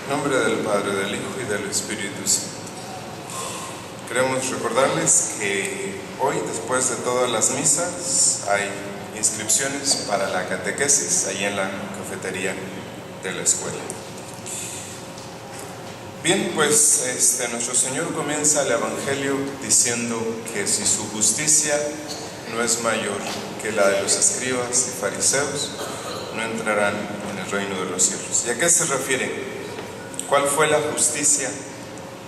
En nombre del Padre, del Hijo y del Espíritu Santo. Queremos recordarles que hoy, después de todas las misas, hay inscripciones para la catequesis ahí en la cafetería de la escuela. Bien, pues nuestro Señor comienza el Evangelio diciendo que si su justicia no es mayor que la de los escribas y fariseos, no entrarán en el reino de los cielos. ¿Y a qué se refiere? ¿Cuál fue la justicia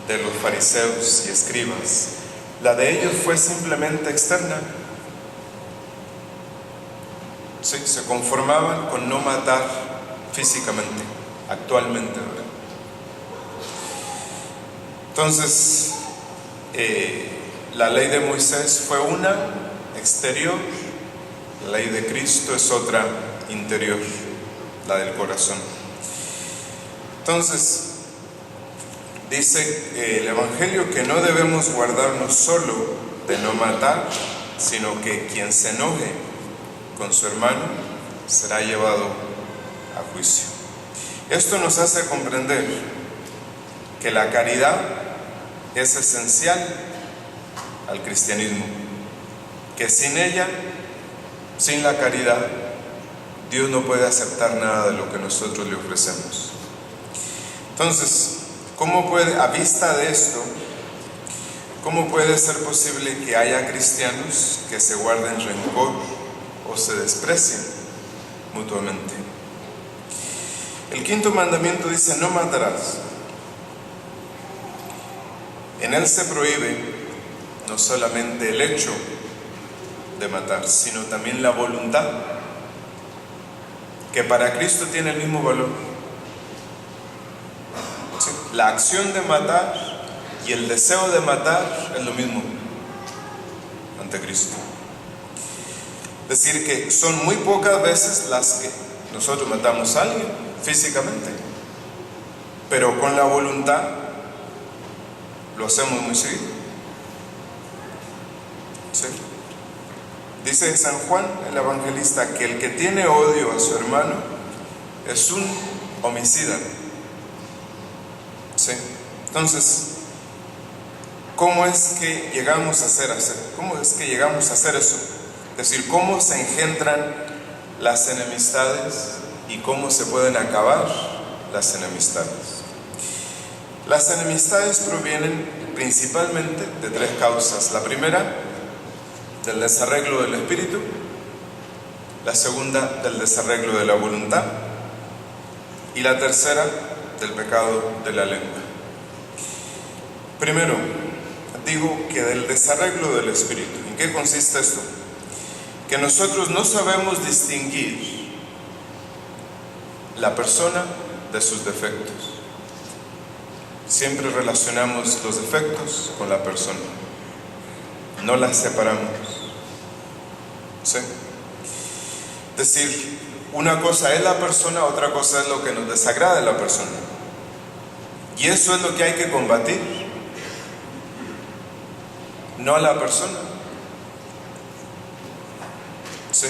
de los fariseos y escribas? La de ellos fue simplemente externa. Sí, se conformaban con no matar físicamente, actualmente, ¿verdad? Entonces, la ley de Moisés fue una exterior, la ley de Cristo es otra interior, la del corazón. Entonces, dice el Evangelio que no debemos guardarnos solo de no matar, sino que quien se enoje con su hermano será llevado a juicio. Esto nos hace comprender que la caridad es esencial al cristianismo, que sin ella, sin la caridad, Dios no puede aceptar nada de lo que nosotros le ofrecemos. Entonces, a vista de esto, ¿cómo puede ser posible que haya cristianos que se guarden rencor o se desprecien mutuamente? El quinto mandamiento dice: no matarás. En él se prohíbe no solamente el hecho de matar, sino también la voluntad, que para Cristo tiene el mismo valor. ¿Sí? La acción de matar y el deseo de matar es lo mismo ante Cristo. Es decir, que son muy pocas veces las que nosotros matamos a alguien físicamente, pero con la voluntad lo hacemos muy seguido. ¿Sí? Dice San Juan, el evangelista, que el que tiene odio a su hermano es un homicida. ¿Sí? Entonces, ¿cómo es que llegamos a hacer eso? Es decir, ¿cómo se engendran las enemistades y cómo se pueden acabar las enemistades? Las enemistades provienen principalmente de tres causas. La primera, del desarreglo del espíritu. La segunda, del desarreglo de la voluntad. Y la tercera, del pecado de la lengua. Primero, digo que del desarreglo del espíritu. ¿En qué consiste esto? Que nosotros no sabemos distinguir la persona de sus defectos. Siempre relacionamos los defectos con la persona, no las separamos. ¿Sí? Es decir, una cosa es la persona, otra cosa es lo que nos desagrada de la persona. Y eso es lo que hay que combatir, no a la persona. ¿Sí?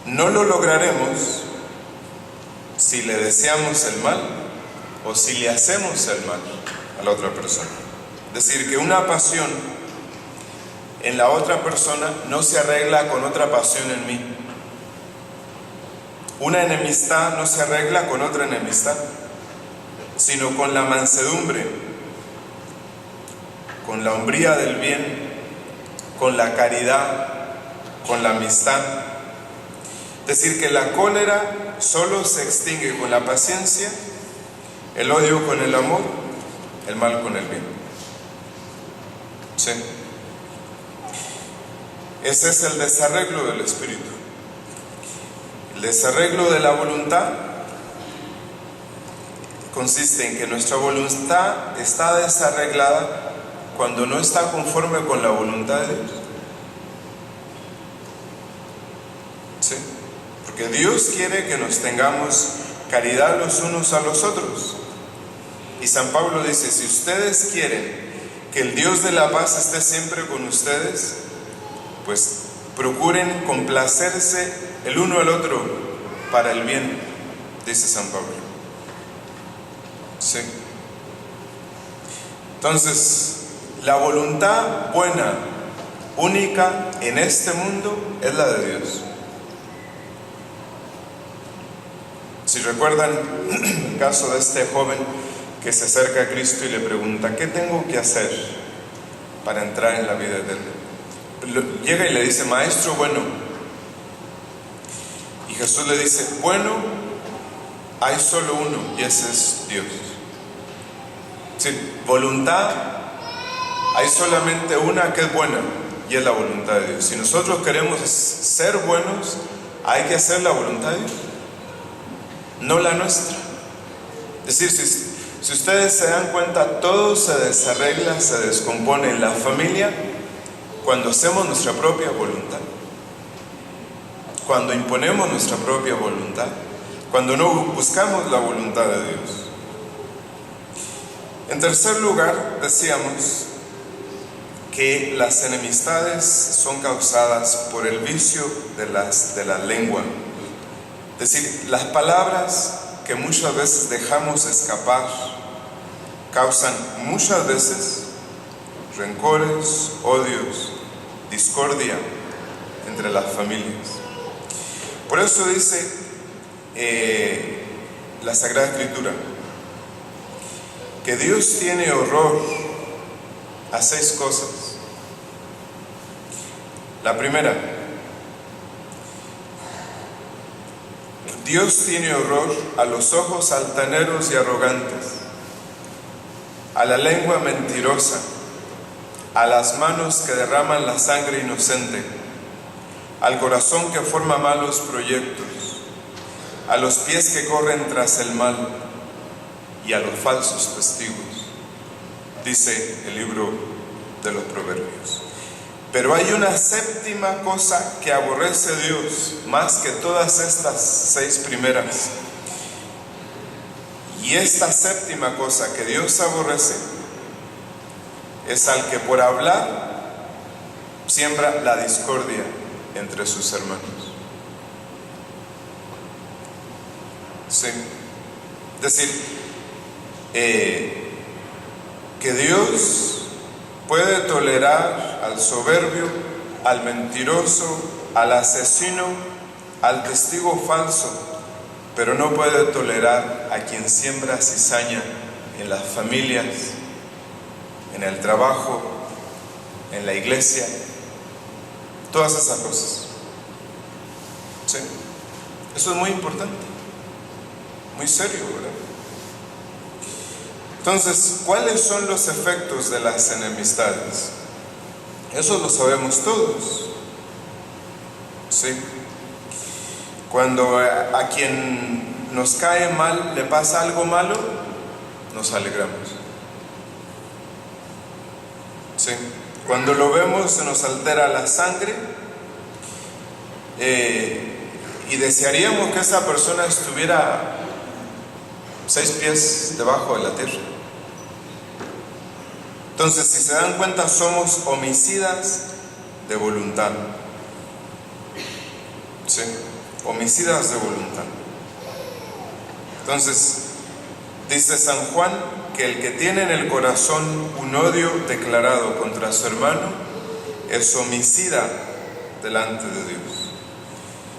No lo lograremos si le deseamos el mal o si le hacemos el mal a la otra persona. Es decir, que una pasión en la otra persona no se arregla con otra pasión en mí. Una enemistad no se arregla con otra enemistad, sino con la mansedumbre, con la hombría del bien, con la caridad, con la amistad. Es decir, que la cólera solo se extingue con la paciencia, el odio con el amor, el mal con el bien. ¿Sí? Ese es el desarreglo del espíritu. El desarreglo de la voluntad consiste en que nuestra voluntad está desarreglada cuando no está conforme con la voluntad de Dios. ¿Sí? Porque Dios quiere que nos tengamos caridad los unos a los otros. Y San Pablo dice: si ustedes quieren que el Dios de la paz esté siempre con ustedes, pues procuren complacerse el uno al otro para el bien, dice San Pablo. Sí. Entonces, la voluntad buena, única en este mundo, es la de Dios. Si recuerdan el caso de este joven que se acerca a Cristo y le pregunta, ¿qué tengo que hacer para entrar en la vida eterna? Llega y le dice, maestro bueno. Y Jesús le dice, bueno, hay solo uno y ese es Dios. Sí, voluntad, hay solamente una que es buena y es la voluntad de Dios. Si nosotros queremos ser buenos, hay que hacer la voluntad de Dios, no la nuestra. Es decir, si ustedes se dan cuenta, todo se desarregla, se descompone en la familia cuando hacemos nuestra propia voluntad, cuando imponemos nuestra propia voluntad, cuando no buscamos la voluntad de Dios. En tercer lugar, decíamos que las enemistades son causadas por el vicio de la lengua. Es decir, las palabras que muchas veces dejamos escapar causan muchas veces rencores, odios, discordia entre las familias. Por eso dice la Sagrada Escritura que Dios tiene horror a 6 cosas. La primera, Dios tiene horror a los ojos altaneros y arrogantes, a la lengua mentirosa, a las manos que derraman la sangre inocente, al corazón que forma malos proyectos, a los pies que corren tras el mal y a los falsos testigos, dice el libro de los Proverbios. Pero hay una séptima cosa que aborrece Dios más que todas estas 6 primeras. Y esta séptima cosa que Dios aborrece es al que por hablar siembra la discordia entre sus hermanos. Sí. Es decir, que Dios puede tolerar al soberbio, al mentiroso, al asesino, al testigo falso, pero no puede tolerar a quien siembra cizaña en las familias, en el trabajo, en la iglesia, todas esas cosas. ¿Sí? Eso es muy importante, muy serio, ¿verdad? Entonces, ¿cuáles son los efectos de las enemistades? Eso lo sabemos todos. ¿Sí? Cuando a quien nos cae mal le pasa algo malo, nos alegramos. ¿Sí? Cuando lo vemos se nos altera la sangre y desearíamos que esa persona estuviera 6 pies debajo de la tierra. Entonces, si se dan cuenta, somos homicidas de voluntad. ¿Sí? Homicidas de voluntad. Entonces, dice San Juan que el que tiene en el corazón un odio declarado contra su hermano es homicida delante de Dios.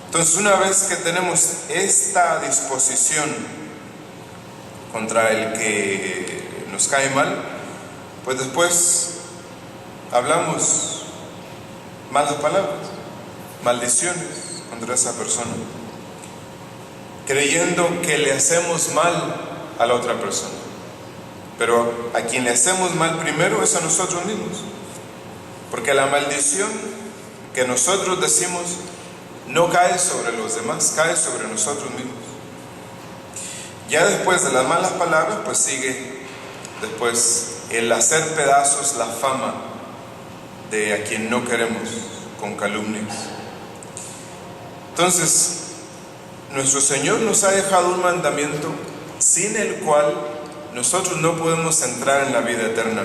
Entonces, una vez que tenemos esta disposición contra el que nos cae mal, pues después hablamos malas palabras, maldiciones contra esa persona, creyendo que le hacemos mal a la otra persona. Pero a quien le hacemos mal primero es a nosotros mismos, porque la maldición que nosotros decimos no cae sobre los demás, cae sobre nosotros mismos. Ya después de las malas palabras, pues sigue después el hacer pedazos la fama de a quien no queremos con calumnias. Entonces, nuestro Señor nos ha dejado un mandamiento sin el cual nosotros no podemos entrar en la vida eterna.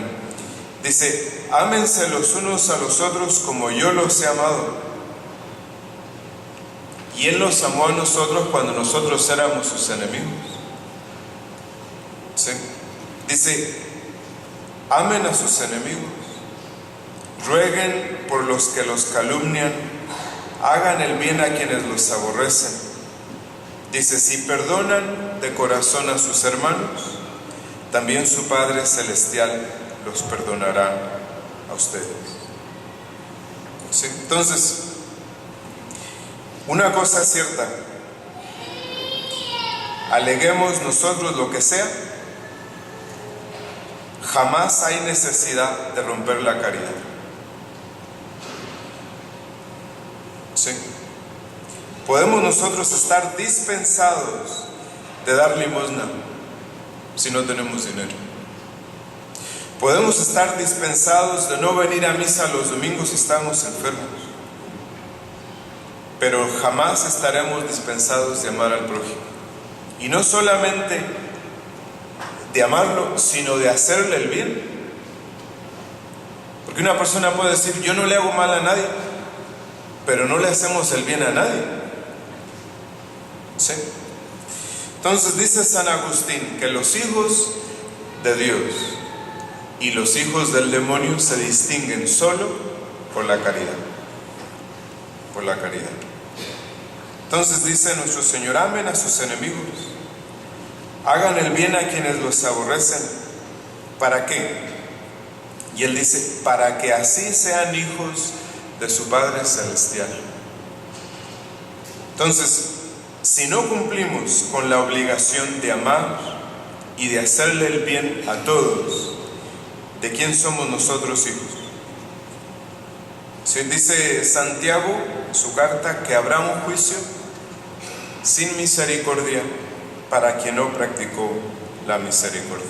Dice, ámense los unos a los otros como yo los he amado. Y Él nos amó a nosotros cuando nosotros éramos sus enemigos. ¿Sí? Dice, amen a sus enemigos, rueguen por los que los calumnian, hagan el bien a quienes los aborrecen. Dice, si perdonan de corazón a sus hermanos, también su Padre Celestial los perdonará a ustedes. ¿Sí? Entonces, una cosa es cierta, aleguemos nosotros lo que sea, jamás hay necesidad de romper la caridad. ¿Sí? Podemos nosotros estar dispensados de dar limosna si no tenemos dinero. Podemos estar dispensados de no venir a misa los domingos si estamos enfermos. Pero jamás estaremos dispensados de amar al prójimo. Y no solamente de amarlo, sino de hacerle el bien. Porque una persona puede decir, yo no le hago mal a nadie, pero no le hacemos el bien a nadie. ¿Sí? Entonces dice San Agustín que los hijos de Dios y los hijos del demonio se distinguen solo por la caridad. Por la caridad. Entonces dice nuestro Señor, amen a sus enemigos, hagan el bien a quienes los aborrecen. ¿Para qué? Y Él dice, para que así sean hijos de su Padre Celestial. Entonces, si no cumplimos con la obligación de amar y de hacerle el bien a todos, ¿de quién somos nosotros hijos? ¿Sí? Dice Santiago en su carta que habrá un juicio sin misericordia para quien no practicó la misericordia.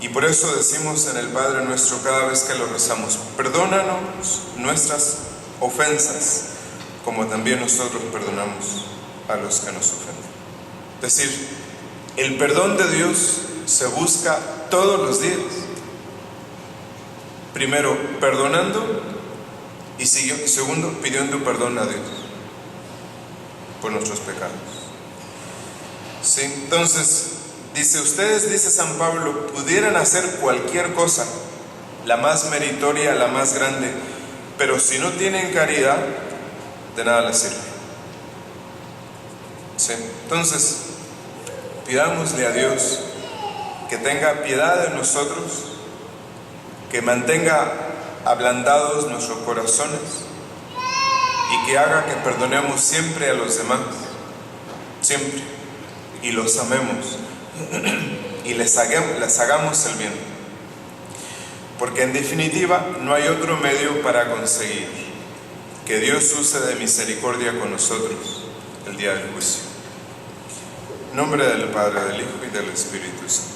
Y por eso decimos en el Padre Nuestro cada vez que lo rezamos, perdónanos nuestras ofensas, como también nosotros perdonamos a los que nos ofenden. Es decir, el perdón de Dios se busca todos los días. Primero, perdonando, y segundo, pidiendo perdón a Dios por nuestros pecados. ¿Sí? Entonces, dice, ustedes, dice San Pablo, pudieran hacer cualquier cosa, la más meritoria, la más grande, pero si no tienen caridad, de nada les sirve. ¿Sí? Entonces, pidámosle a Dios que tenga piedad de nosotros, que mantenga ablandados nuestros corazones y que haga que perdonemos siempre a los demás, siempre, y los amemos y les hagamos el bien, porque en definitiva no hay otro medio para conseguir que Dios use de misericordia con nosotros el día del juicio. En nombre del Padre, del Hijo y del Espíritu Santo.